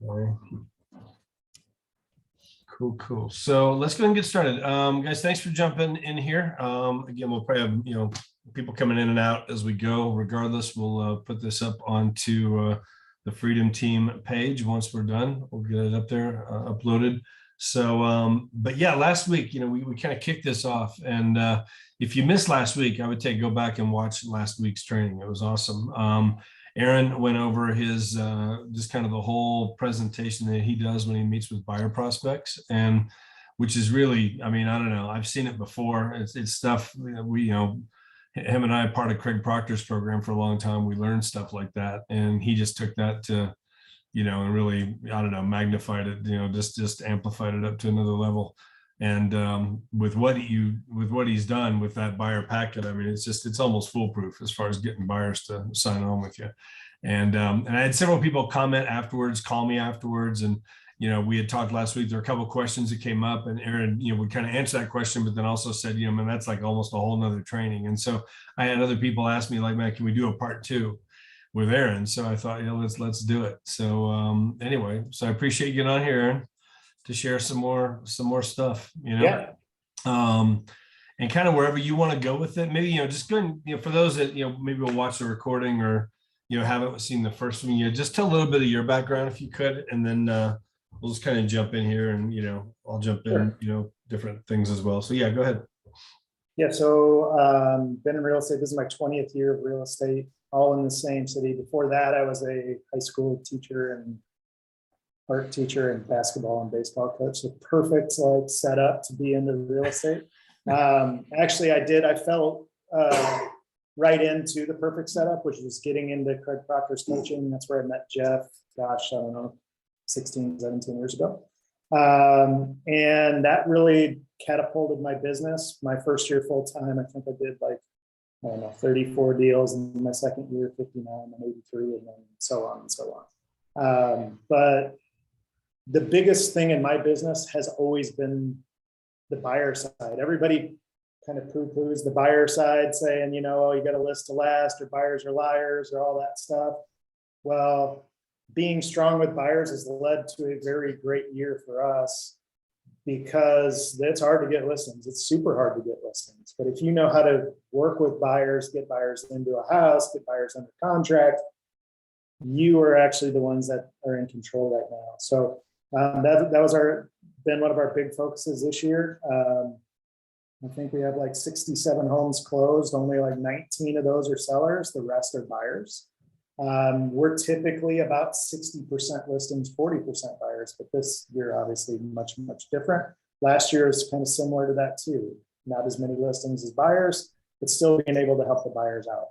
Okay. Cool. So let's go ahead and get started. Guys, thanks for jumping in here. Again, we'll probably have, people coming in and out as we go. Regardless, we'll put this up onto the Freedom Team page. Once we're done, we'll get it up there, uploaded. So, but yeah, last week, we kind of kicked this off. And if you missed last week, I would go back and watch last week's training. It was awesome. Aaron went over his just kind of the whole presentation that he does when he meets with buyer prospects, and which is really, I don't know, I've seen it before. It's stuff we, him and I are part of Craig Proctor's program for a long time. We learned stuff like that, and he just took that to, and really, I don't know, magnified it, just amplified it up to another level. And with what he's done with that buyer packet, it's almost foolproof as far as getting buyers to sign on with you. And I had several people comment afterwards, call me afterwards, and we had talked last week. There were a couple of questions that came up, and Aaron, would kind of answer that question, but then also said, man, that's like almost a whole nother training. And so I had other people ask me, like, man, can we do a part 2 with Aaron? So I thought, let's do it. So anyway, so I appreciate you getting on here, Aaron, to share some more stuff, Yeah. And kind of wherever you want to go with it. Maybe, just go and, for those that, maybe will watch the recording or, haven't seen the first one, just tell a little bit of your background if you could, and then we'll just kind of jump in here and, I'll jump in, different things as well. So yeah, go ahead. Yeah. So been in real estate. This is my 20th year of real estate, all in the same city. Before that, I was a high school teacher and art teacher and basketball and baseball coach. So perfect setup to be into real estate. Actually, I fell right into the perfect setup, which was getting into Craig Proctor's coaching. That's where I met Jeff, gosh, I don't know, 16, 17 years ago. And that really catapulted my business. My first year full-time, I think I did 34 deals, and my second year, 59 and 83, and then so on and so on. But the biggest thing in my business has always been the buyer side. Everybody kind of poo-poos the buyer side, saying, oh, you got a list to last, or buyers are liars, or all that stuff. Well, being strong with buyers has led to a very great year for us, because it's hard to get listings. It's super hard to get listings. But if you know how to work with buyers, get buyers into a house, get buyers under contract, you are actually the ones that are in control right now. So that was been one of our big focuses this year. I think we have 67 homes closed. Only 19 of those are sellers. The rest are buyers. We're typically about 60% listings, 40% buyers, but this year obviously much different. Last year is kind of similar to that too. Not as many listings as buyers, but still being able to help the buyers out.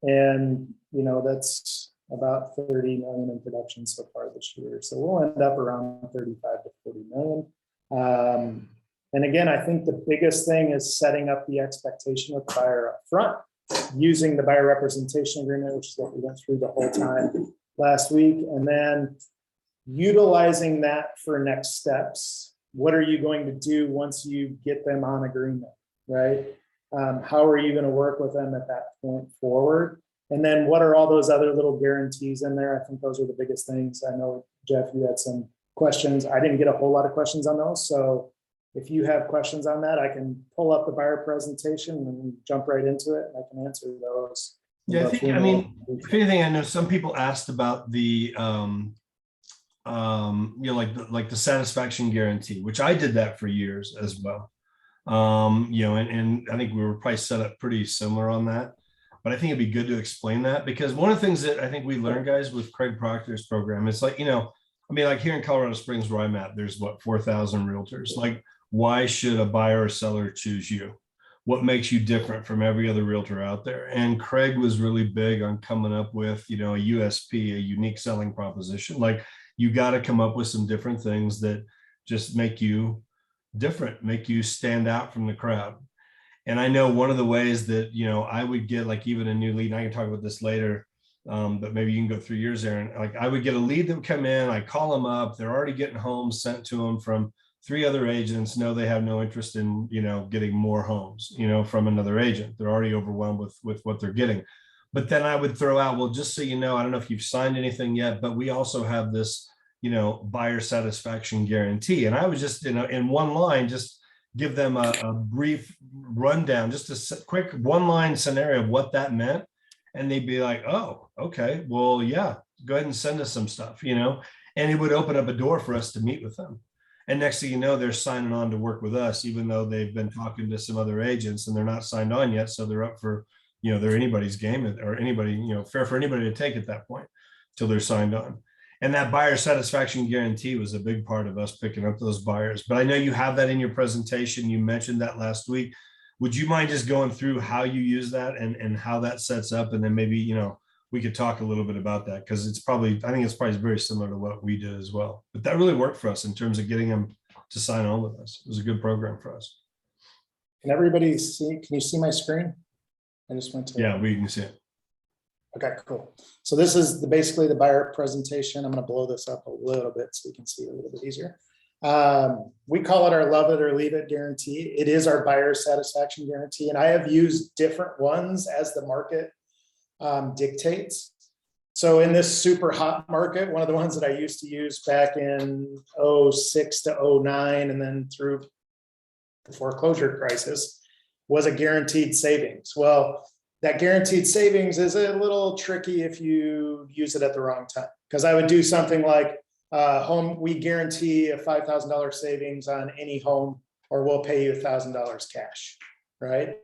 And that's about 30 million in production so far this year. So we'll end up around 35 to 40 million. And again, I think the biggest thing is setting up the expectation of the buyer up front, using the buyer representation agreement, which is what we went through the whole time last week, and then utilizing that for next steps. What are you going to do once you get them on agreement, right? How are you going to work with them at that point forward? And then what are all those other little guarantees in there? I think those are the biggest things. I know, Jeff, you had some questions. I didn't get a whole lot of questions on those. So if you have questions on that, I can pull up the buyer presentation and jump right into it. I can answer those. Yeah, if anything, I know some people asked about the, like the satisfaction guarantee, which I did that for years as well. And I think we were probably set up pretty similar on that. But I think it'd be good to explain that, because one of the things that I think we learned, guys, with Craig Proctor's program, it's here in Colorado Springs where I'm at, there's 4,000 realtors. Why should a buyer or seller choose you? What makes you different from every other realtor out there? And Craig was really big on coming up with, a USP, a unique selling proposition. You got to come up with some different things that just make you different, make you stand out from the crowd. And I know one of the ways that, I would get even a new lead, and I can talk about this later, but maybe you can go through yours, Aaron. I would get a lead that would come in, I call them up, they're already getting homes sent to them from 3 other agents. No, they have no interest in, getting more homes, from another agent. They're already overwhelmed with what they're getting. But then I would throw out, well, just so you know, I don't know if you've signed anything yet, but we also have this, buyer satisfaction guarantee. And I was just, in one line, just give them a brief rundown, just a quick one line scenario of what that meant. And they'd be like, oh, okay, well, yeah, go ahead and send us some stuff, and it would open up a door for us to meet with them. And next thing you know, they're signing on to work with us, even though they've been talking to some other agents and they're not signed on yet. So they're up for, they're anybody's game, or anybody, fair for anybody to take at that point till they're signed on. And that buyer satisfaction guarantee was a big part of us picking up those buyers. But I know you have that in your presentation. You mentioned that last week. Would you mind just going through how you use that and how that sets up? And then maybe, we could talk a little bit about that, because I think it's probably very similar to what we did as well. But that really worked for us in terms of getting them to sign on with us. It was a good program for us. Can everybody see? Can you see my screen? I just went to. Yeah, we can see it. Okay, cool. So this is basically the buyer presentation. I'm going to blow this up a little bit so you can see it a little bit easier. We call it our love it or leave it guarantee. It is our buyer satisfaction guarantee. And I have used different ones as the market dictates. So in this super hot market, one of the ones that I used to use back in 06 to 09 and then through the foreclosure crisis was a guaranteed savings. Well, that guaranteed savings is a little tricky if you use it at the wrong time, because I would do something like we guarantee a $5,000 savings on any home, or we'll pay you $1,000 cash, right?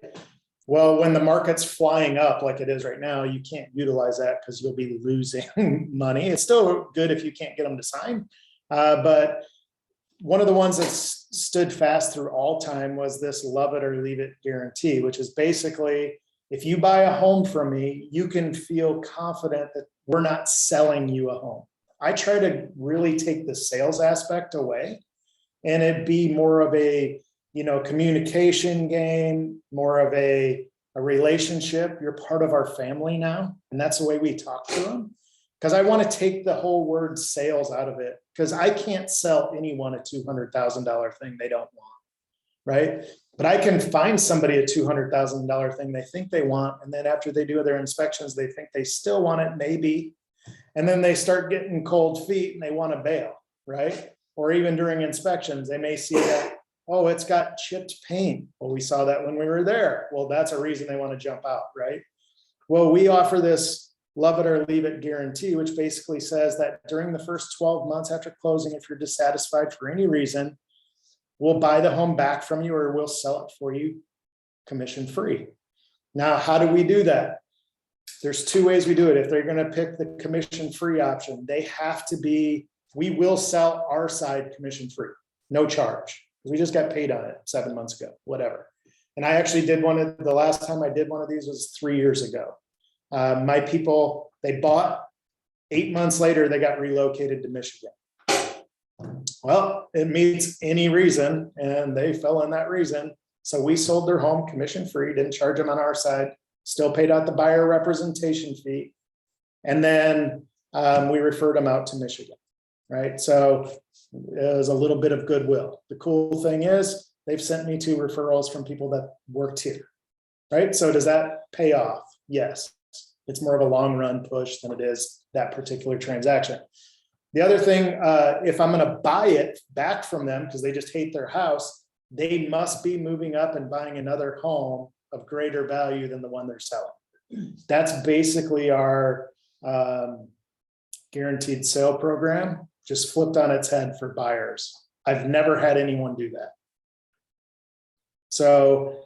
Well, when the market's flying up like it is right now, you can't utilize that because you'll be losing money. It's still good if you can't get them to sign. But one of the ones that stood fast through all time was this love it or leave it guarantee, which is basically, if you buy a home from me, you can feel confident that we're not selling you a home. I try to really take the sales aspect away, and it'd be more of a communication game, more of a relationship. You're part of our family now. And that's the way we talk to them. Because I want to take the whole word sales out of it, because I can't sell anyone a $200,000 thing they don't want, right? But I can find somebody a $200,000 thing they think they want. And then after they do their inspections, they think they still want it, maybe. And then they start getting cold feet and they want to bail, right? Or even during inspections, they may see that, oh, it's got chipped paint. Well, we saw that when we were there. Well, that's a reason they want to jump out, right? Well, we offer this love it or leave it guarantee, which basically says that during the first 12 months after closing, if you're dissatisfied for any reason, we'll buy the home back from you, or we'll sell it for you commission free. Now, how do we do that? There's two ways we do it. If they're going to pick the commission free option, we will sell our side commission free, no charge. We just got paid on it 7 months ago, whatever. And I actually did the last time I did one of these was 3 years ago. My people, they bought, 8 months later, they got relocated to Michigan. Well, it meets any reason, and they fell in that reason. So we sold their home commission free, didn't charge them on our side, still paid out the buyer representation fee. And then we referred them out to Michigan, right? So it was a little bit of goodwill. The cool thing is they've sent me 2 referrals from people that worked here, right? So does that pay off? Yes. It's more of a long run push than it is that particular transaction. The other thing, if I'm going to buy it back from them because they just hate their house, they must be moving up and buying another home of greater value than the one they're selling. That's basically our guaranteed sale program, just flipped on its head for buyers. I've never had anyone do that. So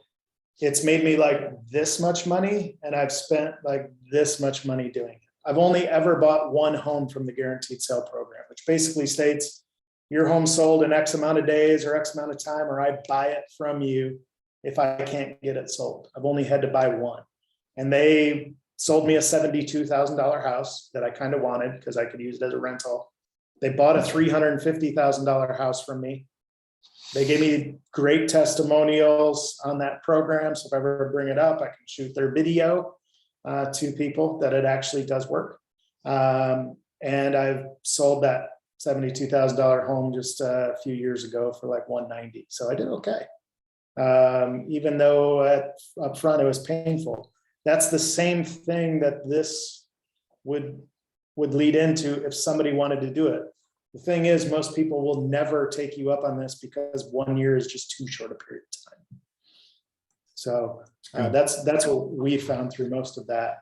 it's made me like this much money, and I've spent like this much money doing it. I've only ever bought one home from the guaranteed sale program, which basically states your home sold in X amount of days or X amount of time, or I buy it from you if I can't get it sold. I've only had to buy one. And they sold me a $72,000 house that I kind of wanted because I could use it as a rental. They bought a $350,000 house from me. They gave me great testimonials on that program. So if I ever bring it up, I can shoot their video to people that it actually does work. And I've sold that $72,000 home just a few years ago for like $190,000. So I did okay. Even though up front it was painful. That's the same thing that this would lead into if somebody wanted to do it. The thing is, most people will never take you up on this because 1 year is just too short a period of time. So that's what we found through most of that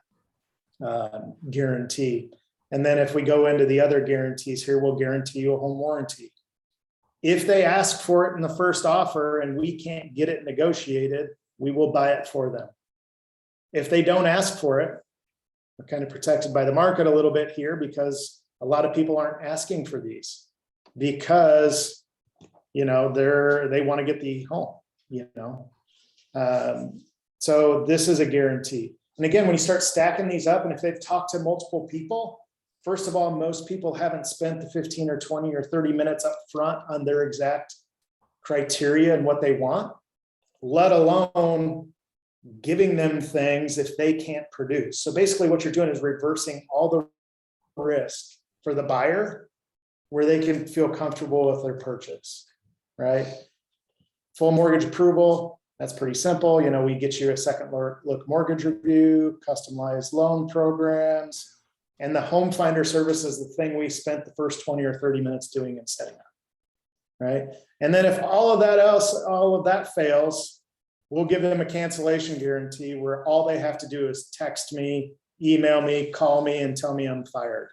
guarantee. And then if we go into the other guarantees here, we'll guarantee you a home warranty. If they ask for it in the first offer and we can't get it negotiated, we will buy it for them. If they don't ask for it, we're kind of protected by the market a little bit here because a lot of people aren't asking for these because, you know, they want to get the home, you know. So this is a guarantee. And again, when you start stacking these up, and if they've talked to multiple people, first of all, most people haven't spent the 15 or 20 or 30 minutes up front on their exact criteria and what they want, let alone giving them things if they can't produce. So basically what you're doing is reversing all the risk for the buyer where they can feel comfortable with their purchase, right? Full mortgage approval, that's pretty simple. You know, we get you a second look mortgage review, customized loan programs, and the home finder service is the thing we spent the first 20 or 30 minutes doing and setting up, right? And then if all of that fails, we'll give them a cancellation guarantee where all they have to do is text me, email me, call me, and tell me I'm fired.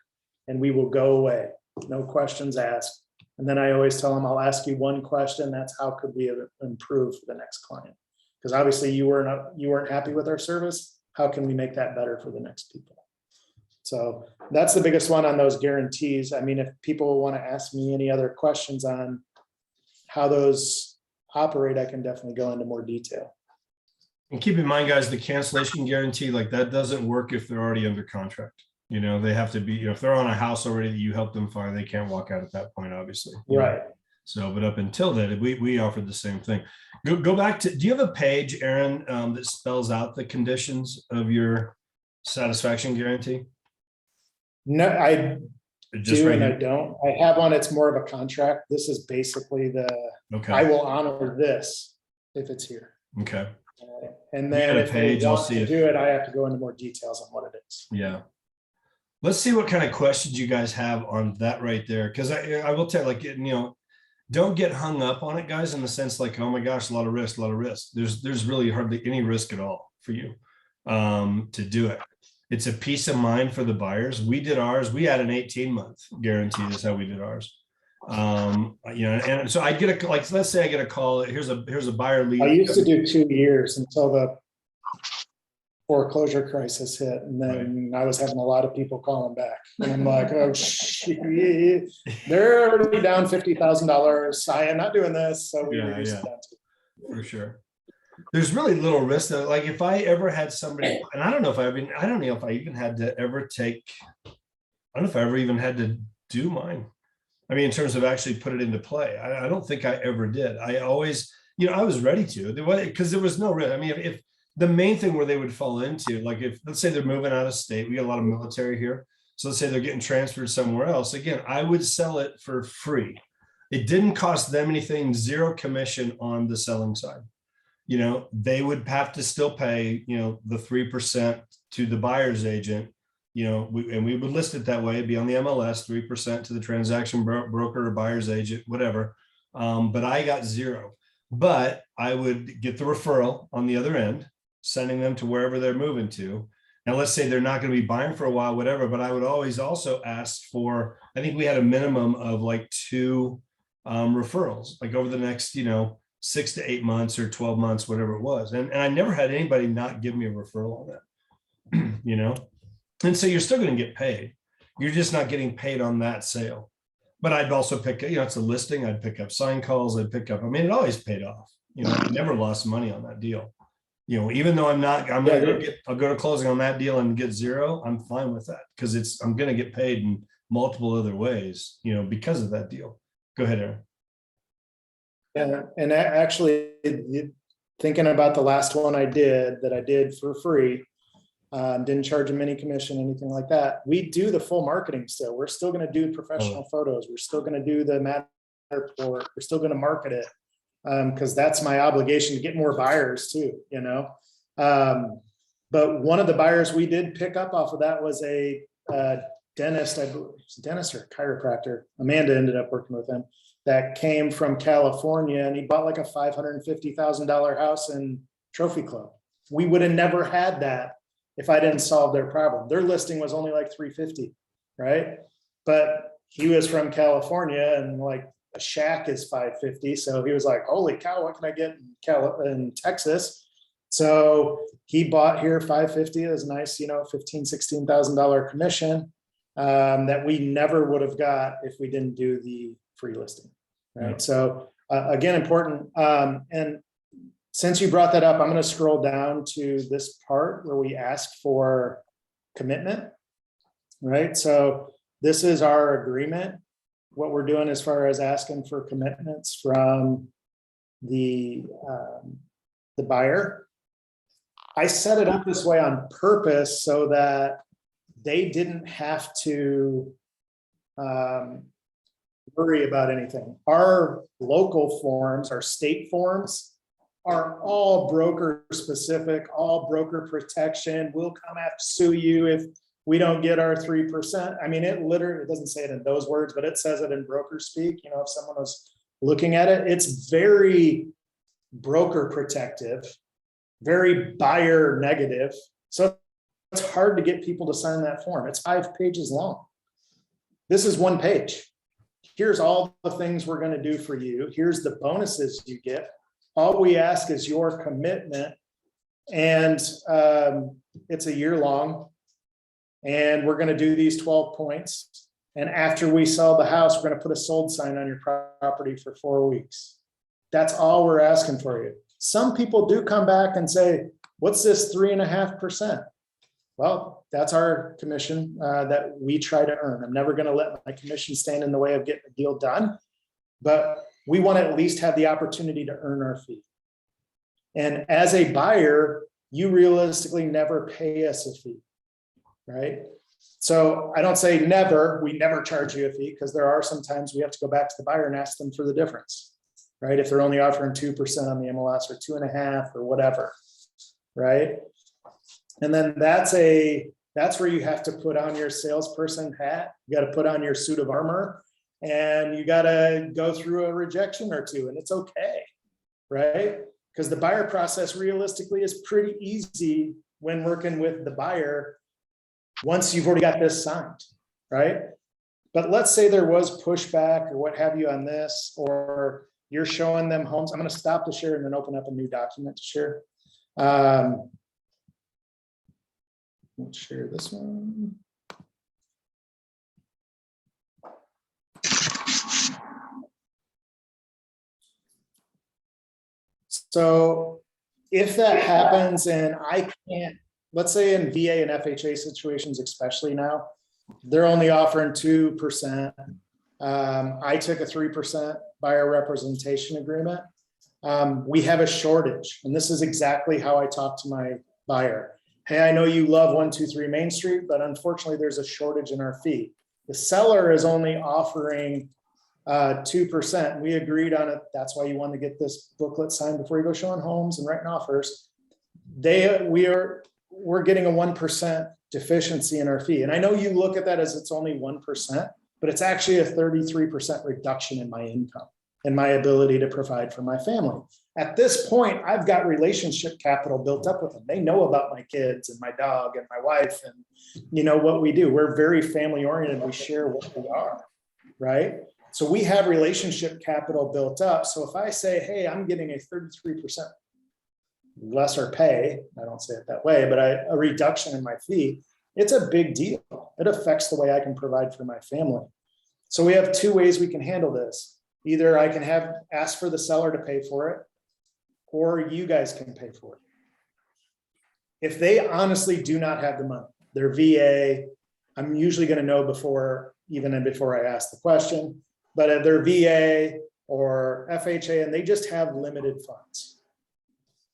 And we will go away. No questions asked. And then I always tell them, I'll ask you one question. That's how could we improve for the next client? Because obviously you weren't happy with our service. How can we make that better for the next people? So that's the biggest one on those guarantees. I mean, if people want to ask me any other questions on how those operate, I can definitely go into more detail. And keep in mind, guys, the cancellation guarantee, like that doesn't work if they're already under contract. You know, they have to be, you know, if they're on a house already that you help them fire, they can't walk out at that point, obviously. Right. So, but up until then, we offered the same thing. Go back to, do you have a page, Aaron, that spells out the conditions of your satisfaction guarantee? No, I Just do right and here? I don't. I have one, it's more of a contract. This is basically Okay. I will honor this if it's here. Okay. And We then got a if page, they I'll want see to if- do it, I have to go into more details on what it is. Yeah. Let's see what kind of questions you guys have on that right there. Because I will tell you, like, you know, don't get hung up on it, guys, in the sense like, oh my gosh, a lot of risk, a lot of risk. There's really hardly any risk at all for you to do it. It's a peace of mind for the buyers. We did ours. We had an 18-month guarantee. That's how we did ours. You know, and so I get a, like, let's say I get a call. Here's a buyer lead. I used to do 2 years until the foreclosure crisis hit. And then I was having a lot of people calling back. And I'm like, oh, shit, they're already down $50,000. I am not doing this. So we reduced it down to. For sure. There's really little risk though. Like if I ever had somebody, and I don't know if I even had to ever take, I don't know if I ever even had to do mine. I mean, in terms of actually put it into play, I don't think I ever did. I always, you know, I was ready to, because there was no risk. I mean, if the main thing where they would fall into, like if, let's say they're moving out of state, we got a lot of military here. So let's say they're getting transferred somewhere else. Again, I would sell it for free. It didn't cost them anything, zero commission on the selling side. You know, they would have to still pay, you know, the 3% to the buyer's agent, you know, and we would list it that way, it'd be on the MLS, 3% to the transaction broker or buyer's agent, whatever. But I got zero, but I would get the referral on the other end, sending them to wherever they're moving to. Now, let's say they're not going to be buying for a while, whatever, but I would always also ask for, I think we had a minimum of like 2 referrals, like over the next, you know, 6 to 8 months or 12 months, whatever it was. And I never had anybody not give me a referral on that, you know? And so you're still going to get paid. You're just not getting paid on that sale. But I'd also pick, you know, it's a listing. I'd pick up sign calls. I'd pick up, I mean, it always paid off. You know, I never lost money on that deal. You know, even though I'll go to closing on that deal and get zero, I'm fine with that because I'm going to get paid in multiple other ways, you know, because of that deal. Go ahead, Aaron. Yeah, and actually thinking about the last one I did for free, didn't charge them any commission, anything like that. We do the full marketing still. We're still going to do professional photos. We're still going to do the map report. We're still going to market it because that's my obligation to get more buyers too, you know. But But one of the buyers we did pick up off of that was a dentist, I believe, dentist or chiropractor. Amanda ended up working with him, that came from California, and he bought like a $550,000 house in Trophy Club. We would have never had that if I didn't solve their problem. Their listing was only like 350, right? But he was from California, and like a shack is 550. So he was like, holy cow, what can I get in Texas? So he bought here 550. It was nice, $15,000, $16,000 commission that we never would have got if we didn't do the free listing, right? Yeah. So again, important. And since you brought that up, I'm going to scroll down to this part where we ask for commitment, right? So this is our agreement. What we're doing as far as asking for commitments from the buyer. I set it up this way on purpose so that they didn't have to worry about anything. Our local forms, our state forms, are all broker specific, all broker protection. We'll come after sue you if we don't get our 3%. I mean, it doesn't say it in those words, but it says it in broker speak. If someone was looking at it, it's very broker protective, very buyer negative. So it's hard to get people to sign that form. It's 5 pages long. This is 1 page. Here's all the things we're going to do for you. Here's the bonuses you get. All we ask is your commitment, and it's a year long, and we're going to do these 12 points. And after we sell the house, we're going to put a sold sign on your property for 4 weeks. That's all we're asking for you. Some people do come back and say, what's this 3.5%? Well, that's our commission that we try to earn. I'm never going to let my commission stand in the way of getting a deal done, but we want to at least have the opportunity to earn our fee. And as a buyer, you realistically never pay us a fee, right? So I don't say never, we never charge you a fee, because there are some times we have to go back to the buyer and ask them for the difference, right? If they're only offering 2% on the MLS or 2.5% or whatever, right? And then that's where you have to put on your salesperson hat. You got to put on your suit of armor, and you got to go through a rejection or two, and it's okay, right? Because the buyer process realistically is pretty easy when working with the buyer once you've already got this signed, right? But let's say there was pushback or what have you on this, or you're showing them homes. I'm going to stop the share and then open up a new document to share. Let's share this one. So if that happens and I can't, let's say in VA and FHA situations, especially now, they're only offering 2%. I took a 3% buyer representation agreement. We have a shortage, and this is exactly how I talk to my buyer. Hey, I know you love 123 Main Street, but unfortunately there's a shortage in our fee. The seller is only offering 2%. We agreed on it. That's why you want to get this booklet signed before you go showing homes and writing offers. We're getting a 1% deficiency in our fee. And I know you look at that as it's only 1%, but it's actually a 33% reduction in my income and my ability to provide for my family. At this point, I've got relationship capital built up with them. They know about my kids and my dog and my wife and what we do. We're very family oriented. We share what we are, right? So we have relationship capital built up. So if I say, hey, I'm getting a 33% lesser pay, I don't say it that way, but a reduction in my fee, it's a big deal. It affects the way I can provide for my family. So we have 2 ways we can handle this. Either I can ask for the seller to pay for it, or you guys can pay for it. If they honestly do not have the money, they're VA, I'm usually going to know before I ask the question, but if they're VA or FHA and they just have limited funds,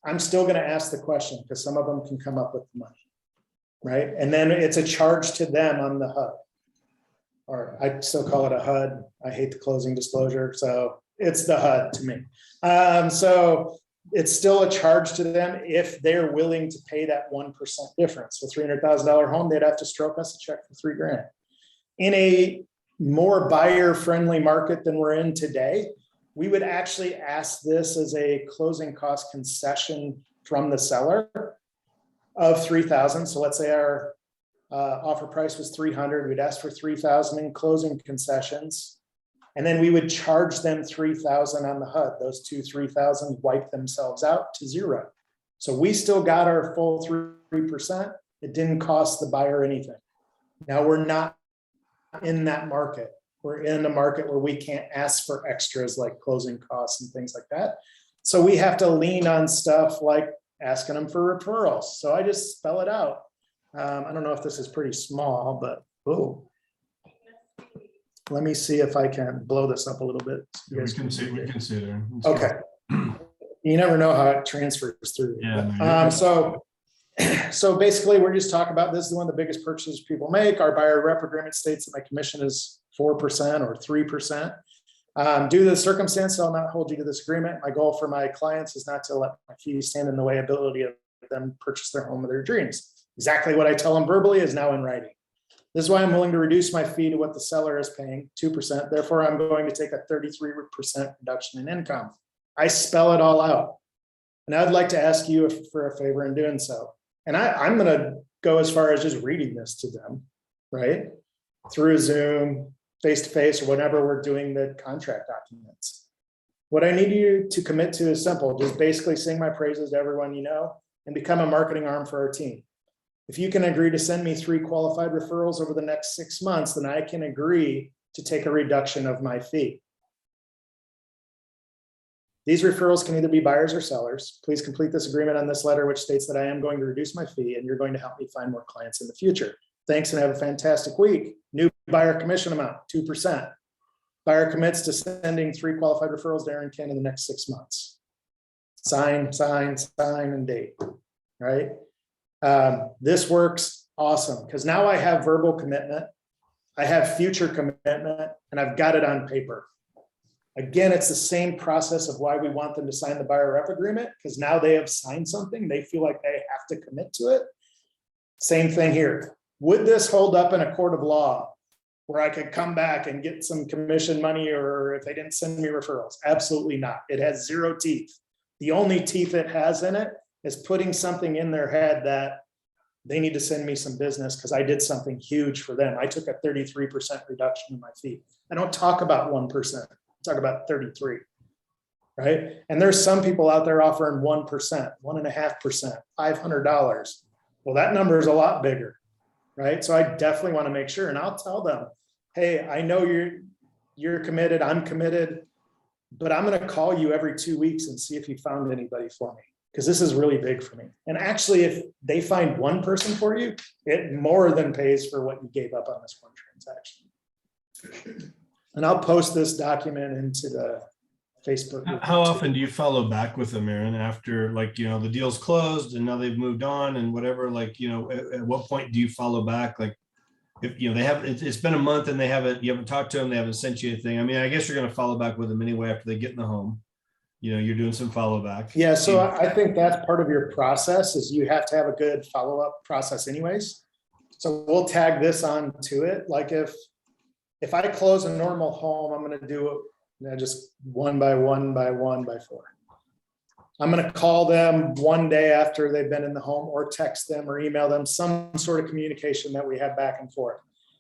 I'm still going to ask the question, because some of them can come up with the money, right? And then it's a charge to them on the HUD, or I still call it a HUD. I hate the closing disclosure, so it's the HUD to me. So it's still a charge to them if they're willing to pay that 1% difference. So $300,000 home, they'd have to stroke us a check for $3,000. In a more buyer-friendly market than we're in today, we would actually ask this as a closing cost concession from the seller of $3,000. So let's say our offer price was $300,000. We'd ask for $3,000 in closing concessions. And then we would charge them $3,000 on the HUD. Those two $3,000 wipe themselves out to zero. So we still got our full 3%. It didn't cost the buyer anything. Now we're not in that market. We're in a market where we can't ask for extras like closing costs and things like that. So we have to lean on stuff like asking them for referrals. So I just spell it out. I don't know if this is pretty small, but oh. Let me see if I can blow this up a little bit. So we can see there. Okay. You never know how it transfers through. Yeah. So basically we're just talking about, this is one of the biggest purchases people make. Our buyer rep agreement states that my commission is 4% or 3%. Due to the circumstance, I'll not hold you to this agreement. My goal for my clients is not to let my fees stand in the way of ability of them purchase their home of their dreams. Exactly what I tell them verbally is now in writing. This is why I'm willing to reduce my fee to what the seller is paying, 2%. Therefore, I'm going to take a 33% reduction in income. I spell it all out. And I'd like to ask you for a favor in doing so. And I'm going to go as far as just reading this to them, right? Through Zoom, face-to-face, or whenever we're doing the contract documents. What I need you to commit to is simple. Just basically sing my praises to everyone you know and become a marketing arm for our team. If you can agree to send me 3 qualified referrals over the next 6 months, then I can agree to take a reduction of my fee. These referrals can either be buyers or sellers. Please complete this agreement on this letter, which states that I am going to reduce my fee and you're going to help me find more clients in the future. Thanks and have a fantastic week. New buyer commission amount, 2%. Buyer commits to sending 3 qualified referrals to Aaron Kinn in the next 6 months. Sign, sign, sign, and date, right? This works awesome because now I have verbal commitment, I have future commitment, and I've got it on paper. Again, it's the same process of why we want them to sign the buyer rep agreement, because now they have signed something. They feel like they have to commit to it. Same thing here. Would this hold up in a court of law where I could come back and get some commission money, or if they didn't send me referrals? Absolutely not. It has 0 teeth. The only teeth it has in it is putting something in their head that they need to send me some business because I did something huge for them. I took a 33% reduction in my fee. I don't talk about 1%, I talk about 33, right? And there's some people out there offering 1%, 1.5%, $500. Well, that number is a lot bigger, right? So I definitely want to make sure, and I'll tell them, hey, I know you're committed, I'm committed, but I'm going to call you every 2 weeks and see if you found anybody for me, because this is really big for me. And actually, if they find one person for you, it more than pays for what you gave up on this one transaction. And I'll post this document into the Facebook group. How often do you follow back with them, Aaron, after, like, you know, the deal's closed and now they've moved on and whatever, like, you know, at what point do you follow back? Like, if, you know, they have, it's been a month and you haven't talked to them, they haven't sent you anything. I mean, I guess you're going to follow back with them anyway after they get in the home. You know, you're doing some follow back. Yeah. So I think that's part of your process, is you have to have a good follow-up process anyways. So we'll tag this on to it. Like if I close a normal home, I'm going to do it just 1 by 1 by 1 by 4. I'm going to call them one day after they've been in the home, or text them or email them, some sort of communication that we have back and forth.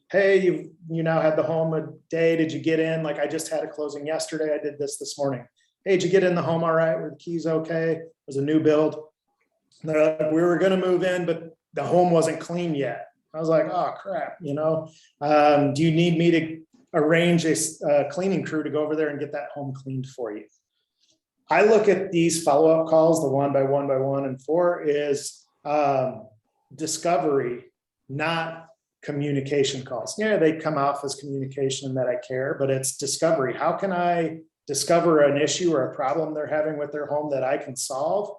Hey, you now had the home a day. Did you get in? Like, I just had a closing yesterday. I did this morning. Hey, did you get in the home all right? Were the keys okay? It was a new build. They're like, we were going to move in, but the home wasn't clean yet. I was like, oh crap, you know, do you need me to arrange a cleaning crew to go over there and get that home cleaned for you? I look at these follow-up calls, the 1 by 1 by 1 and 4, is discovery, not communication calls. Yeah, they come off as communication that I care, but it's discovery. How can I discover an issue or a problem they're having with their home that I can solve,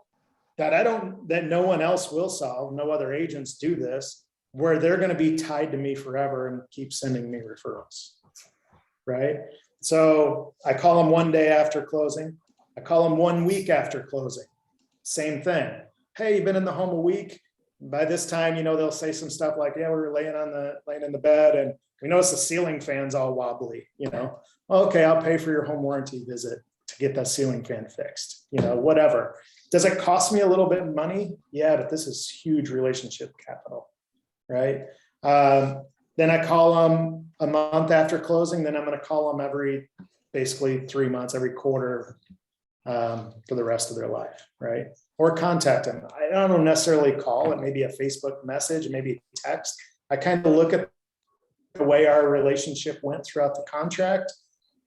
that no one else will solve? No other agents do this, where they're going to be tied to me forever and keep sending me referrals, right? So I call them one day after closing. I call them 1 week after closing. same thing. Hey, you've been in the home a week. By this time, they'll say some stuff like, yeah, we were laying in the bed and we noticed the ceiling fan's all wobbly, okay, I'll pay for your home warranty visit to get that ceiling fan fixed, whatever. Does it cost me a little bit of money? Yeah, but this is huge relationship capital, right? Then I call them a month after closing, then I'm going to call them basically 3 months, every quarter, for the rest of their life, right? Or contact them. I don't necessarily call it, maybe a Facebook message, maybe text. I kind of look at the way our relationship went throughout the contract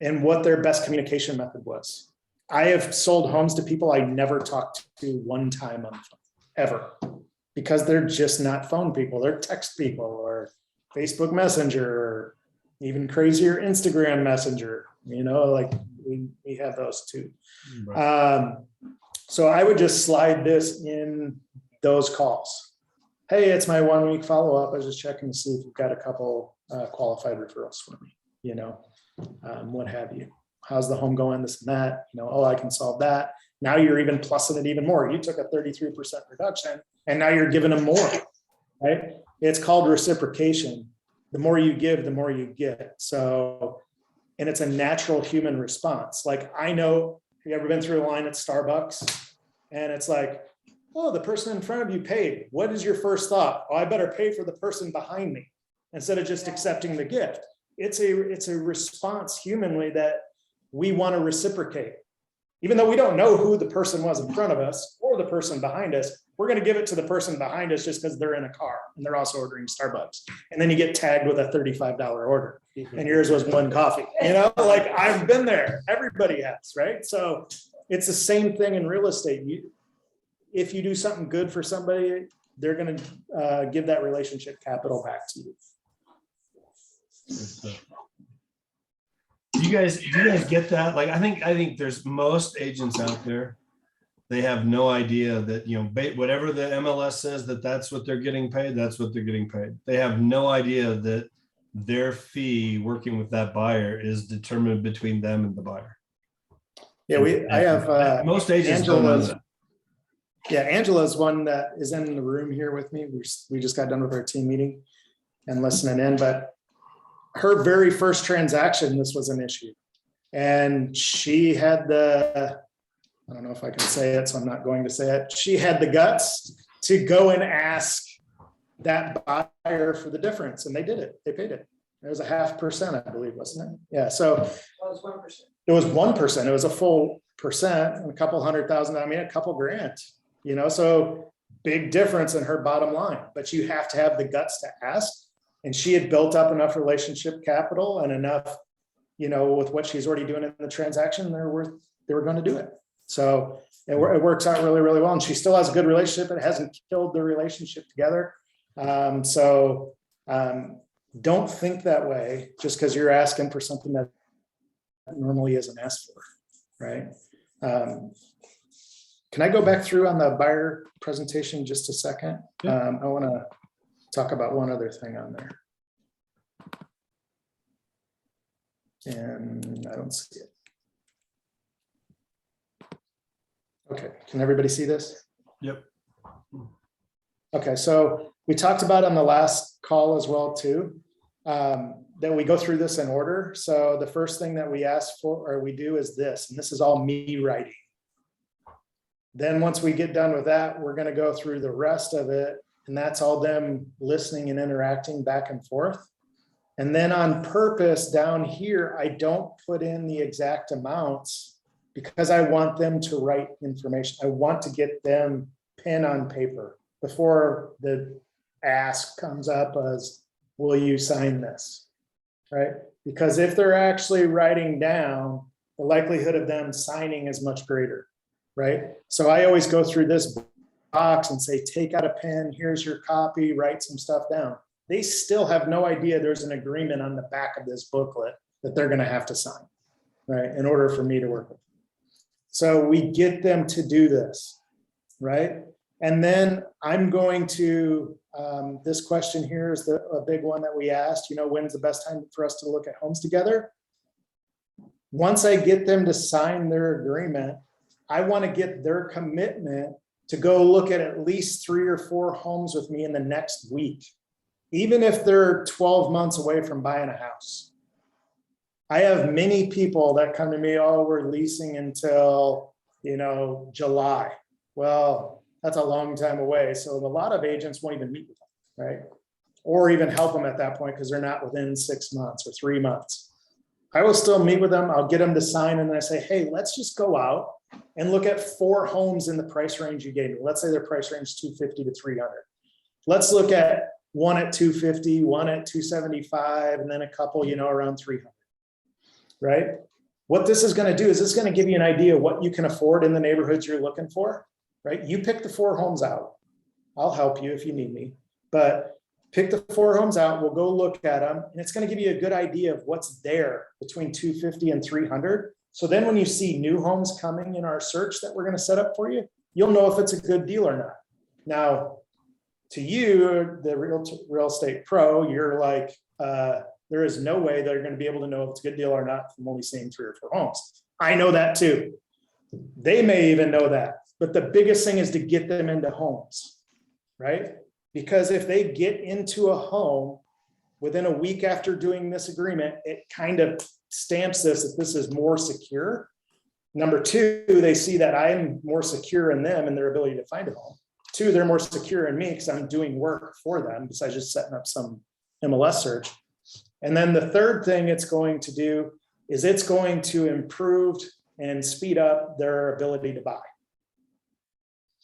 and what their best communication method was. I have sold homes to people I never talked to one time on the phone, ever, because they're just not phone people. They're text people or Facebook Messenger, or even crazier Instagram Messenger, like we have those too. Right. So I would just slide this in those calls. Hey, it's my 1 week follow-up. I was just checking to see if you've got a couple qualified referrals for me, what have you. How's the home going? This and that, I can solve that. Now you're even plussing it even more. You took a 33% reduction and now you're giving them more, right? It's called reciprocation. The more you give, the more you get. So, and it's a natural human response. Like, I know, have you ever been through a line at Starbucks and it's like, oh, the person in front of you paid. What is your first thought? Oh, I better pay for the person behind me instead of just accepting the gift. It's a response humanly that we want to reciprocate. Even though we don't know who the person was in front of us or the person behind us, we're going to give it to the person behind us just because they're in a car and they're also ordering Starbucks. And then you get tagged with a $35 order and yours was one coffee. Like, I've been there. Everybody has, right? So it's the same thing in real estate. If you do something good for somebody, they're going to give that relationship capital back to you. Do you guys get that? Like, I think there's most agents out there, they have no idea that, whatever the MLS says that's what they're getting paid, that's what they're getting paid. They have no idea that their fee working with that buyer is determined between them and the buyer. Yeah, I have most agents don't know that. Yeah, Angela's one that is in the room here with me. We just got done with our team meeting and listening in, but her very first transaction, this was an issue. And she had I don't know if I can say it, so I'm not going to say it. She had the guts to go and ask that buyer for the difference. And they did it. They paid it. It was 0.5%, I believe, wasn't it? Yeah. So it was 1%. It was 1%. It was a full percent, and a couple $100,000. I mean, a couple grand, so big difference in her bottom line, but you have to have the guts to ask. And she had built up enough relationship capital and enough, with what she's already doing in the transaction, they were going to do it. So it works out really, really well. And she still has a good relationship. It hasn't killed the relationship together. Don't think that way just because you're asking for something that normally isn't asked for, right? Can I go back through on the buyer presentation just a second? Yeah. I want to talk about one other thing on there. And I don't see it. Okay, can everybody see this? Yep. Okay, so we talked about on the last call as well too, that we go through this in order. So the first thing that we ask for or we do is this, and this is all me writing. Then once we get done with that, we're going to go through the rest of it, and that's all them listening and interacting back and forth. And then on purpose down here, I don't put in the exact amounts because I want them to write information. I want to get them pen on paper before the ask comes up as, will you sign this, right? Because if they're actually writing down, the likelihood of them signing is much greater, right? So I always go through this box and say, take out a pen, here's your copy, write some stuff down. They still have no idea there's an agreement on the back of this booklet that they're going to have to sign, right? In order for me to work with them. So we get them to do this, right? And then I'm going to, this question here is a big one that we asked, when's the best time for us to look at homes together? Once I get them to sign their agreement, I want to get their commitment to go look at least 3 or 4 homes with me in the next week, even if they're 12 months away from buying a house. I have many people that come to me, oh, we're leasing until, July. Well, that's a long time away. So a lot of agents won't even meet with them, right? Or even help them at that point because they're not within 6 months or 3 months. I will still meet with them. I'll get them to sign and then I say, hey, let's just go out and look at 4 homes in the price range you gave me. Let's say their price range is 250 to 300. Let's look at one at 250, one at 275, and then a couple, around 300, right? What this is going to do is it's going to give you an idea of what you can afford in the neighborhoods you're looking for, right? You pick the 4 homes out. I'll help you if you need me, but pick the 4 homes out. We'll go look at them and it's going to give you a good idea of what's there between 250 and 300. So then when you see new homes coming in our search that we're going to set up for you, you'll know if it's a good deal or not. Now, to you, the real estate pro, you're like, there is no way they're going to be able to know if it's a good deal or not from only seeing 3 or 4 homes. I know that too. They may even know that. But the biggest thing is to get them into homes, right? Because if they get into a home within a week after doing this agreement, it kind of stamps that this is more secure. Number 2, they see that I'm more secure in them and their ability to find a home. 2, they're more secure in me because I'm doing work for them besides just setting up some MLS search. And then the third thing it's going to do is it's going to improve and speed up their ability to buy.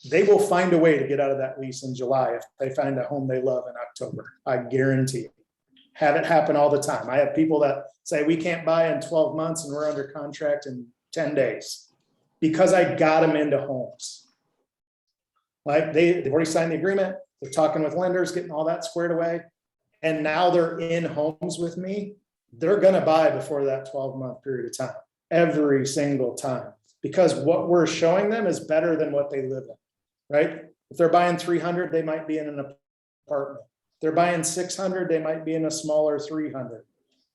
They will find a way to get out of that lease in July if they find a home they love in October. I guarantee it. Have it happen all the time. I have people that say we can't buy in 12 months and we're under contract in 10 days because I got them into homes. Like they've already signed the agreement. They're talking with lenders, getting all that squared away. And now they're in homes with me. They're going to buy before that 12-month period of time, every single time, because what we're showing them is better than what they live in, right? If they're buying 300, they might be in an apartment. If they're buying 600, they might be in a smaller 300.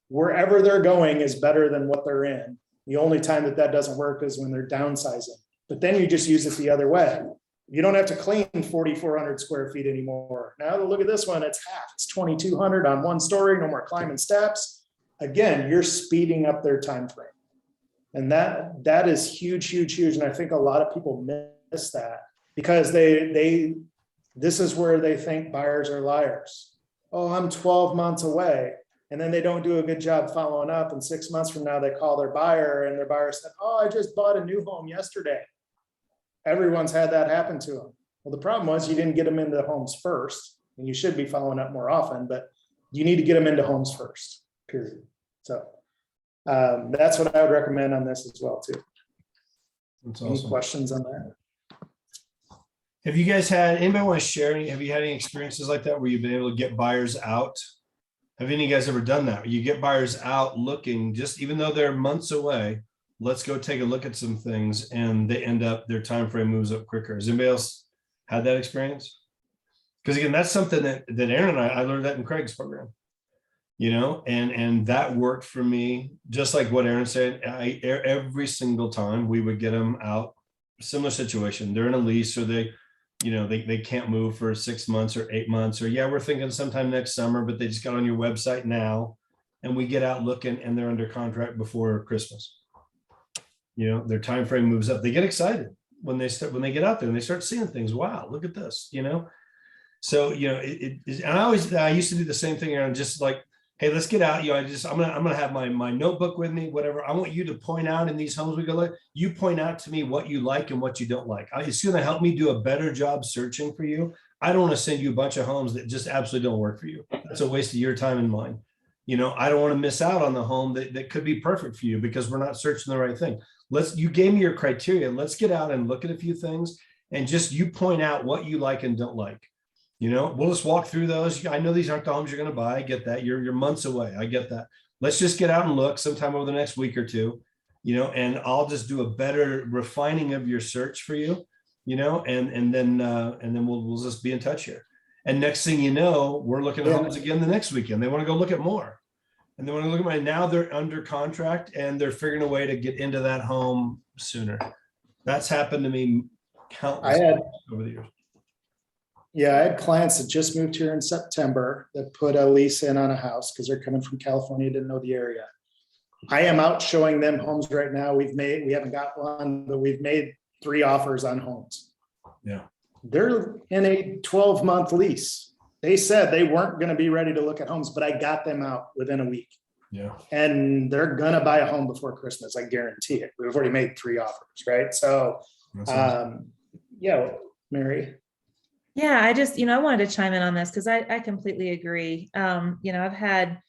Wherever they're going is better than what they're in. The only time that doesn't work is when they're downsizing. But then you just use it the other way. You don't have to clean 4,400 square feet anymore. Now look at this one, it's half. It's 2,200 on 1 story, no more climbing steps. Again, you're speeding up their time frame. And that is huge, huge, huge. And I think a lot of people miss that because this is where they think buyers are liars. Oh, I'm 12 months away. And then they don't do a good job following up. And 6 months from now, they call their buyer and their buyer said, oh, I just bought a new home yesterday. Everyone's had that happen to them. Well, the problem was you didn't get them into homes first, and you should be following up more often, but you need to get them into homes first, period. So that's what I would recommend on this as well, too. That's Any awesome. questions on that? Have you guys had, anybody want to share any, have you had any experiences like that where you've been able to get buyers out? Have any of you guys ever done that? You get buyers out looking, just even though they're months away, let's go take a look at some things, and they end up, their time frame moves up quicker. Has anybody else had that experience? Because again, that's something that Aaron and I learned that in Craig's program, and that worked for me. Just like what Aaron said, every single time we would get them out, similar situation. They're in a lease, or they can't move for 6 months or 8 months, or we're thinking sometime next summer, but they just got on your website now, and we get out looking and they're under contract before Christmas. Their time frame moves up. They get excited when they get out there and they start seeing things. Wow, look at this, So, and I used to do the same thing, Aaron, just like, hey, let's get out. I'm gonna have my notebook with me, whatever. I want you to point out in these homes we go look, you point out to me what you like and what you don't like. It's gonna help me do a better job searching for you. I don't want to send you a bunch of homes that just absolutely don't work for you. That's a waste of your time and mine. I don't want to miss out on the home that could be perfect for you because we're not searching the right thing. You gave me your criteria. Let's get out and look at a few things and just you point out what you like and don't like. We'll just walk through those. I know these aren't the homes you're going to buy. I get that. You're months away. I get that. Let's just get out and look sometime over the next week or two, and I'll just do a better refining of your search for you, and then we'll just be in touch here. And next thing you know, we're looking at homes again the next weekend. They want to go look at more. And they want to look at now they're under contract and they're figuring a way to get into that home sooner. That's happened to me Countless had, over the years. yeah, I had clients that just moved here in September that put a lease in on a house because they're coming from California, didn't know the area. I am out showing them homes right now. We haven't got one, but we've made 3 offers on homes. Yeah. They're in a 12-month lease. They said they weren't going to be ready to look at homes, but I got them out within a week. Yeah. And they're going to buy a home before Christmas. I guarantee it. We've already made 3 offers, right? So, That's awesome. yeah, Mary. Yeah, I just, I wanted to chime in on this because I completely agree. I've had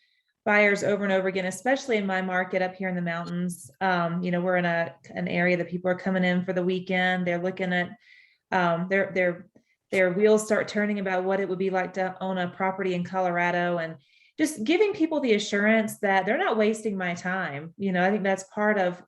buyers over and over again, especially in my market up here in the mountains. We're in an area that people are coming in for the weekend. They're looking at their wheels start turning about what it would be like to own a property in Colorado, and just giving people the assurance that they're not wasting my time. I think that's part of,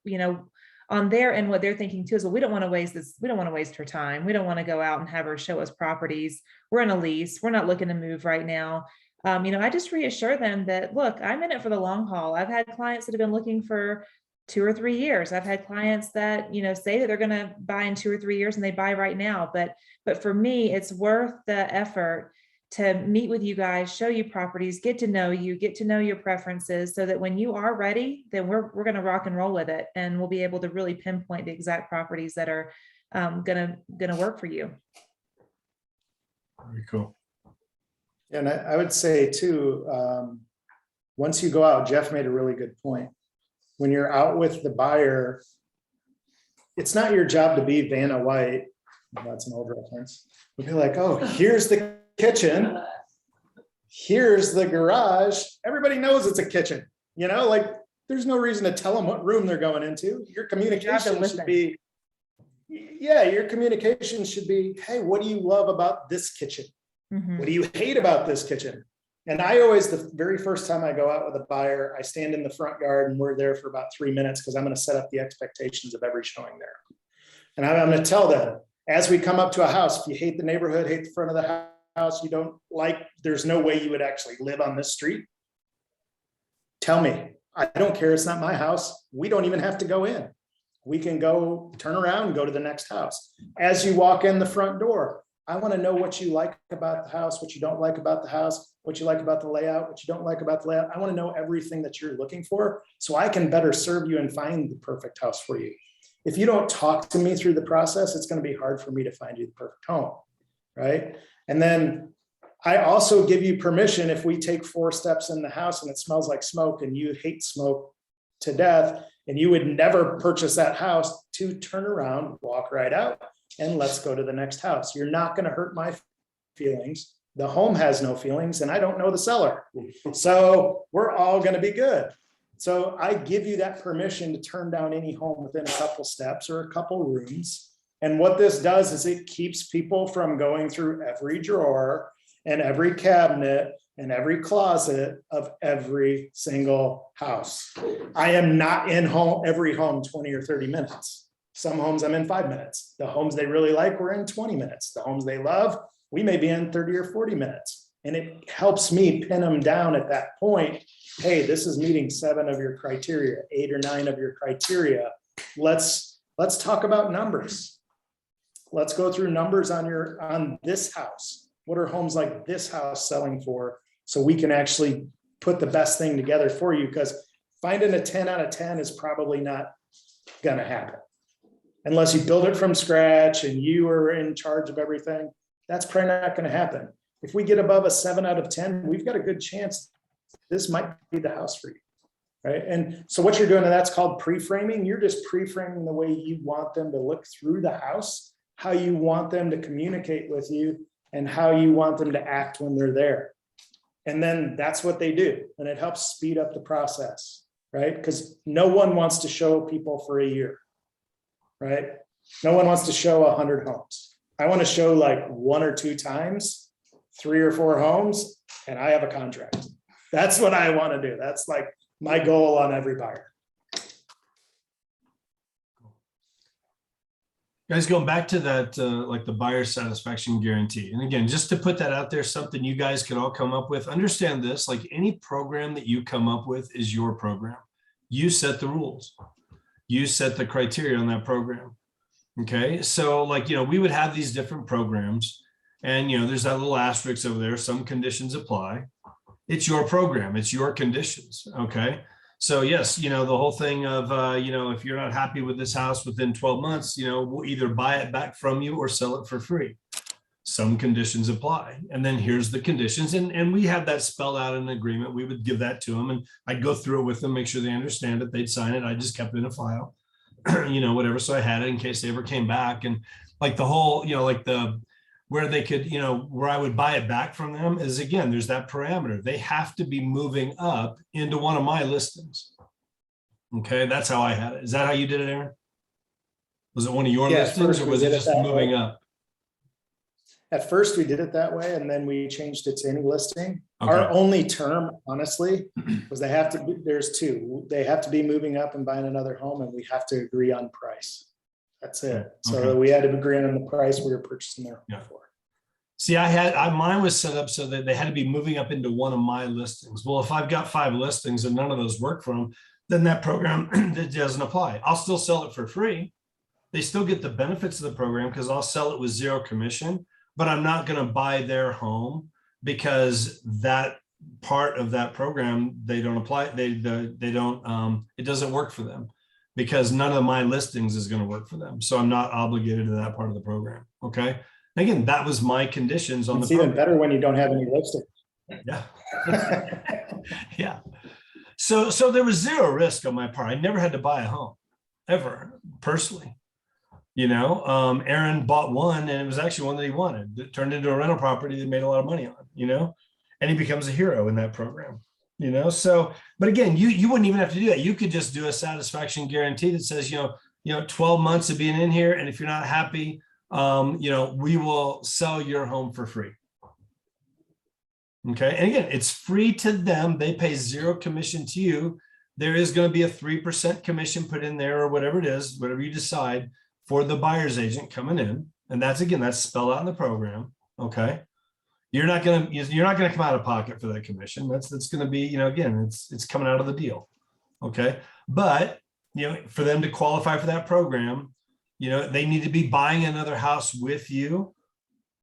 on their end, what they're thinking too is, well, we don't want to waste this. We don't want to waste her time. We don't want to go out and have her show us properties. We're in a lease. We're not looking to move right now. I just reassure them that, look, I'm in it for the long haul. I've had clients that have been looking for 2 or 3 years. I've had clients that, say that they're going to buy in 2 or 3 years and they buy right now. But for me, it's worth the effort to meet with you guys, show you properties, get to know you, get to know your preferences, so that when you are ready, then we're going to rock and roll with it. And we'll be able to really pinpoint the exact properties that are going to work for you. Very cool. And I would say too, once you go out, Jeff made a really good point. When you're out with the buyer, it's not your job to be Vanna White. That's an old reference. We'll be like, oh, here's the kitchen. Here's the garage. Everybody knows it's a kitchen. There's no reason to tell them what room they're going into. Your communication should be, your communication should be, hey, what do you love about this kitchen? Mm-hmm. What do you hate about this kitchen? And I always, the very first time I go out with a buyer, I stand in the front yard and we're there for about 3 minutes because I'm going to set up the expectations of every showing there. And I'm going to tell them, as we come up to a house, if you hate the neighborhood, hate the front of the house, you don't like, there's no way you would actually live on this street. Tell me. I don't care. It's not my house. We don't even have to go in. We can go turn around and go to the next house. As you walk in the front door, I want to know what you like about the house, what you don't like about the house, what you like about the layout, what you don't like about the layout. I want to know everything that you're looking for so I can better serve you and find the perfect house for you. If you don't talk to me through the process, it's going to be hard for me to find you the perfect home, right? And then I also give you permission, if we take 4 steps in the house and it smells like smoke and you hate smoke to death and you would never purchase that house, to turn around, walk right out, and let's go to the next house. You're not going to hurt my feelings. The home has no feelings and I don't know the seller. So we're all going to be good. So I give you that permission to turn down any home within a couple steps or a couple rooms. And what this does is it keeps people from going through every drawer and every cabinet and every closet of every single house. I am not in every home 20 or 30 minutes. Some homes I'm in 5 minutes. The homes they really like, we're in 20 minutes. The homes they love, we may be in 30 or 40 minutes. And it helps me pin them down at that point. Hey, this is meeting 7 of your criteria, 8 or 9 of your criteria. Let's talk about numbers. Let's go through numbers on this house. What are homes like this house selling for? So we can actually put the best thing together for you, because finding a 10 out of 10 is probably not gonna happen. Unless you build it from scratch and you are in charge of everything, that's probably not gonna happen. If we get above a 7 out of 10, we've got a good chance this might be the house for you, right? And so what you're doing, and that's called pre-framing. You're just pre-framing the way you want them to look through the house, how you want them to communicate with you, and how you want them to act when they're there. And then that's what they do. And it helps speed up the process, right? Because no one wants to show people for a year, right? No one wants to show 100 homes. I want to show like 1 or 2 times, 3 or 4 homes, and I have a contract. That's what I want to do. That's like my goal on every buyer. Guys, going back to that, like the buyer satisfaction guarantee. And again, just to put that out there, something you guys can all come up with. Understand this, like any program that you come up with is your program. You set the rules. You set the criteria on that program. Okay, so like, we would have these different programs, and there's that little asterisk over there, some conditions apply. It's your program, it's your conditions. Okay. So yes, the whole thing of, if you're not happy with this house within 12 months, we'll either buy it back from you or sell it for free. Some conditions apply. And then here's the conditions. And we had that spelled out in an agreement. We would give that to them, and I'd go through it with them, make sure they understand it. They'd sign it. I just kept it in a file, whatever. So I had it in case they ever came back. And like the whole, like where they could, where I would buy it back from them is, again, there's that parameter. They have to be moving up into one of my listings. Okay, that's how I had it. Is that how you did it, Aaron? Was it one of your listings, or was it just moving up? At first we did it that way, and then we changed it to any listing. Okay. Our only term, honestly, was there's two. They have to be moving up and buying another home, and we have to agree on price. That's it. So we had to agree on the price we were purchasing their home for. See, mine was set up so that they had to be moving up into one of my listings. Well, if I've got 5 listings and none of those work for them, then that program doesn't apply. I'll still sell it for free. They still get the benefits of the program because I'll sell it with 0 commission, but I'm not going to buy their home because that part of that program, they don't apply. They don't, it doesn't work for them, because none of my listings is going to work for them. So I'm not obligated to that part of the program. Okay. Again, that was my conditions on the program. It's even better when you don't have any listings. Yeah. Yeah. So there was 0 risk on my part. I never had to buy a home ever, personally. Aaron bought one, and it was actually one that he wanted. It turned into a rental property that made a lot of money on, and he becomes a hero in that program. So, but again, you wouldn't even have to do that. You could just do a satisfaction guarantee that says, 12 months of being in here, and if you're not happy, we will sell your home for free. Okay. And again, it's free to them. They pay 0 commission to you. There is going to be a 3% commission put in there, or whatever it is, whatever you decide, for the buyer's agent coming in. And that's spelled out in the program. Okay. You're not going to come out of pocket for that commission. That's going to be, again, it's coming out of the deal. Okay. But, for them to qualify for that program, they need to be buying another house with you.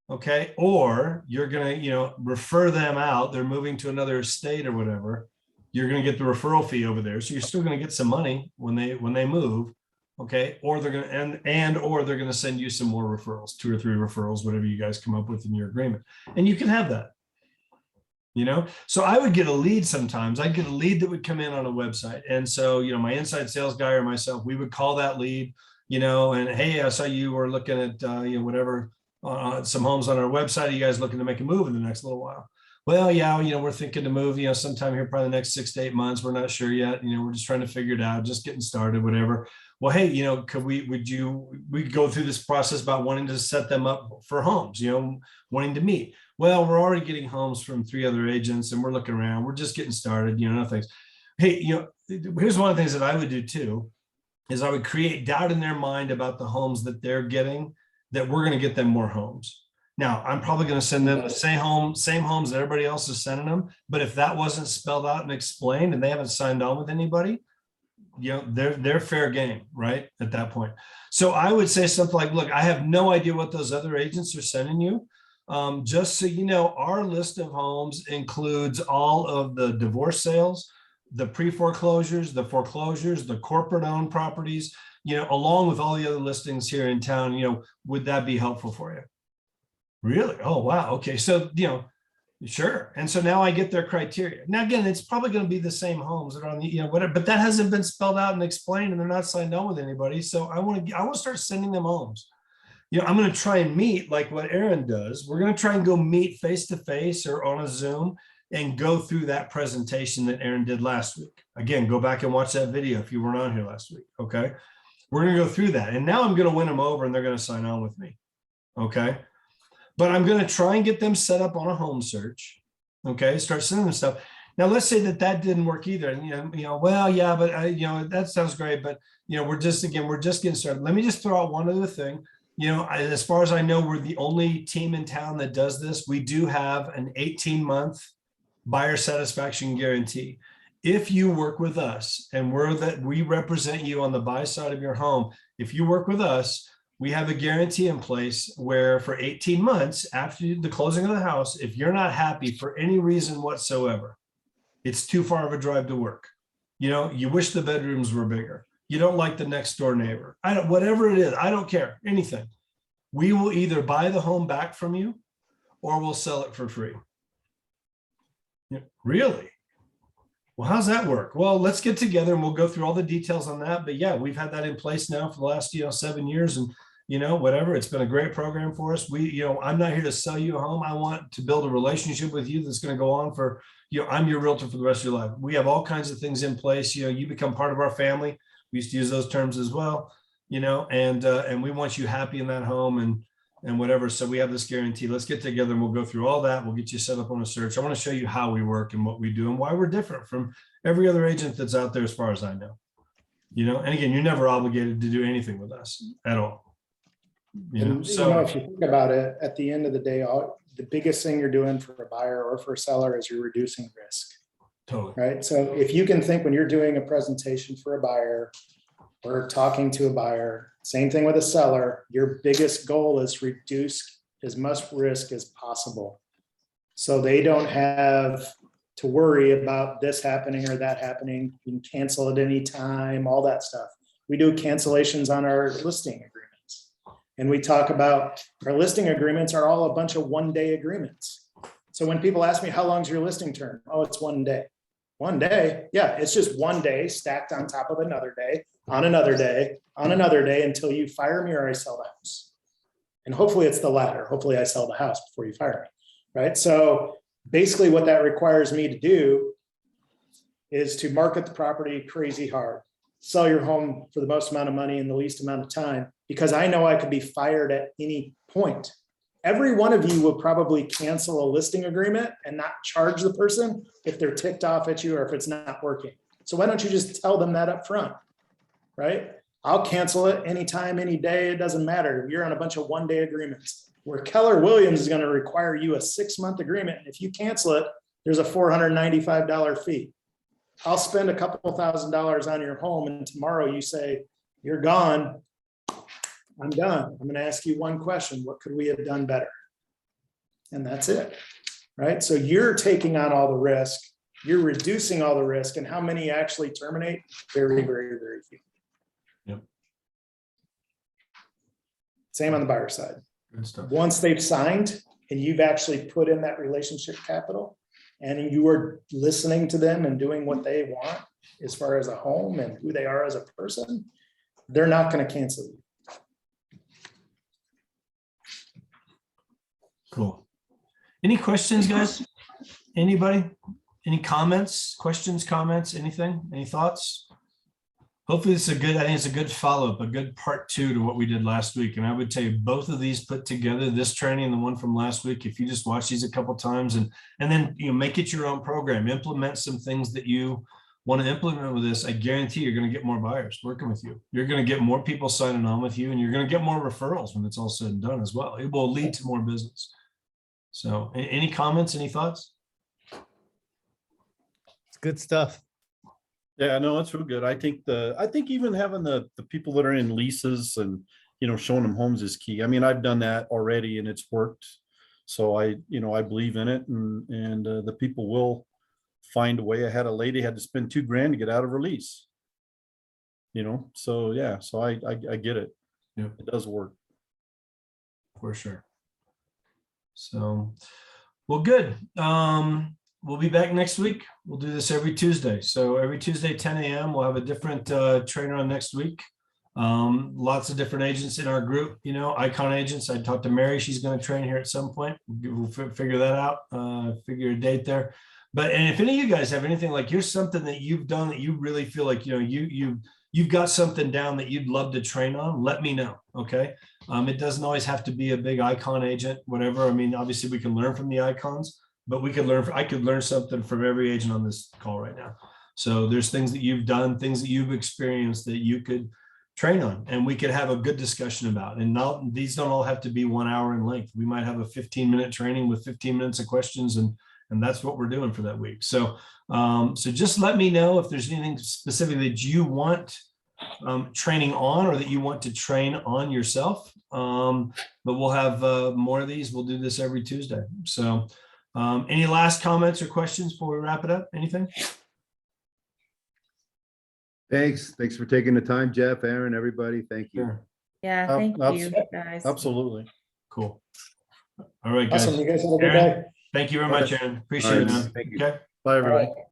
Okay. Or you're going to, refer them out. They're moving to another state or whatever. You're going to get the referral fee over there. So you're still going to get some money when they move. Okay. Or they're going to, or they're going to send you some more referrals, 2 or 3 referrals, whatever you guys come up with in your agreement. And you can have that, so I would get a lead. Sometimes I'd get a lead that would come in on a website. And so, my inside sales guy or myself, we would call that lead, and hey, I saw you were looking at, whatever, some homes on our website. Are you guys looking to make a move in the next little while? Well, yeah, we're thinking to move, sometime here, probably the next 6 to 8 months. We're not sure yet. We're just trying to figure it out, just getting started, whatever. Well, hey, we go through this process about wanting to set them up for homes, wanting to meet. Well, we're already getting homes from 3 other agents, and we're looking around. We're just getting started, no thanks. Hey, here's one of the things that I would do too, is I would create doubt in their mind about the homes that they're getting, that we're going to get them more homes. Now, I'm probably going to send them the same homes that everybody else is sending them. But if that wasn't spelled out and explained, and they haven't signed on with anybody, they're fair game, right? At that point. So I would say something like, look, I have no idea what those other agents are sending you. Just so you know, our list of homes includes all of the divorce sales, the pre-foreclosures, the foreclosures, the corporate owned properties, along with all the other listings here in town. Would that be helpful for you? Really? Oh, wow. Okay. So, sure. And so now I get their criteria. Now, again, it's probably going to be the same homes that are on the, whatever, but that hasn't been spelled out and explained, and they're not signed on with anybody. So I want to start sending them homes. I'm going to try and meet like what Aaron does. We're going to try and go meet face to face or on a Zoom and go through that presentation that Aaron did last week. Again, go back and watch that video if you weren't on here last week. Okay. We're going to go through that. And now I'm going to win them over, and they're going to sign on with me. Okay. But I'm going to try and get them set up on a home search. Okay. Start sending them stuff. Now, let's say that didn't work either. And, well, yeah, but that sounds great. But, we're just getting started. Let me just throw out one other thing. As far as I know, we're the only team in town that does this. We do have an 18-month buyer satisfaction guarantee. If you work with us, and we represent you on the buy side of your home, if you work with us, we have a guarantee in place where for 18 months after the closing of the house, if you're not happy for any reason whatsoever, it's too far of a drive to work. You know, you wish the bedrooms were bigger. You don't like the next door neighbor. Whatever it is, I don't care, anything. We will either buy the home back from you or we'll sell it for free. Yeah, really? Well, how's that work? Well, let's get together and we'll go through all the details on that. But yeah, we've had that in place now for the last, 7 years, and whatever. It's been a great program for us. I'm not here to sell you a home. I want to build a relationship with you that's going to go on for, I'm your realtor for the rest of your life. We have all kinds of things in place. You become part of our family. We used to use those terms as well, and we want you happy in that home and whatever. So we have this guarantee. Let's get together and we'll go through all that. We'll get you set up on a search. I want to show you how we work and what we do and why we're different from every other agent that's out there, as far as I know. And again, you're never obligated to do anything with us at all. So if you think about it, at the end of the day, the biggest thing you're doing for a buyer or for a seller is you're reducing risk. Totally. Right. So if you can think when you're doing a presentation for a buyer or talking to a buyer, same thing with a seller, your biggest goal is reduce as much risk as possible. So they don't have to worry about this happening or that happening. You can cancel at any time, all that stuff. We do cancellations on our listing agreements. And we talk about our listing agreements are all a bunch of one-day agreements. So when people ask me, how long is your listing term? Oh, it's 1 day. 1 day. Yeah, it's just 1 day stacked on top of another day, on another day, on another day until you fire me or I sell the house. And hopefully it's the latter. Hopefully I sell the house before you fire me, right? So basically what that requires me to do is to market the property crazy hard, sell your home for the most amount of money in the least amount of time, because I know I could be fired at any point. Every one of you will probably cancel a listing agreement and not charge the person if they're ticked off at you or if it's not working. So why don't you just tell them that up front, right? I'll cancel it anytime, any day. It doesn't matter. You're on a bunch of one-day agreements. Where Keller Williams is going to require you a 6-month agreement. If you cancel it, there's a $495 fee. I'll spend a couple $1,000s on your home, and tomorrow you say, you're gone. I'm done. I'm going to ask you one question. What could we have done better? And that's it, right? So you're taking on all the risk. You're reducing all the risk. And how many actually terminate? Very, very, very few. Yep. Same on the buyer side. Good stuff. Once they've signed and you've actually put in that relationship capital and you are listening to them and doing what they want as far as a home and who they are as a person, they're not going to cancel you. Cool. Any questions, guys? Anybody? Any comments, questions, comments, anything? Any thoughts? Hopefully I think it's a good follow-up, a good part 2 to what we did last week. And I would tell you both of these put together, this training and the one from last week, if you just watch these a couple times and then make it your own program, implement some things that you want to implement with this, I guarantee you're going to get more buyers working with you. You're going to get more people signing on with you, and you're going to get more referrals when it's all said and done as well. It will lead to more business. So any comments, any thoughts? It's good stuff. Yeah, no, it's real good. I think even having the people that are in leases and, showing them homes is key. I mean, I've done that already and it's worked. So I believe in it, and the people will find a way. I had a lady had to spend $2,000 to get out of her lease. So yeah, so I get it. Yeah, it does work. For sure. So, well, good. We'll be back next week. We'll do this every Tuesday. So every Tuesday, 10 a.m. We'll have a different trainer on next week. Lots of different agents in our group, icon agents. I talked to Mary. She's going to train here at some point. We'll figure that out, figure a date there. And if any of you guys have anything, like here's something that you've done that you really feel like, you've got something down that you'd love to train on, let me know. Okay. It doesn't always have to be a big icon agent, whatever. I mean, obviously we can learn from the icons, but I could learn something from every agent on this call right now. So there's things that you've done, things that you've experienced that you could train on, and we could have a good discussion about. And these don't all have to be 1 hour in length. We might have a 15-minute training with 15 minutes of questions, and that's what we're doing for that week. So, so just let me know if there's anything specific that you want training on, or that you want to train on yourself. But we'll have more of these. We'll do this every Tuesday. So any last comments or questions before we wrap it up? Anything? Thanks for taking the time, Jeff, Aaron, everybody. Thank you. Sure. Yeah, Ab- thank abs- you, guys. Absolutely. Cool. All right, guys. Awesome. You guys have a good Aaron, day. thank you very much, Aaron. All Appreciate it, right, man. thank you. Okay. Bye, everybody. All right.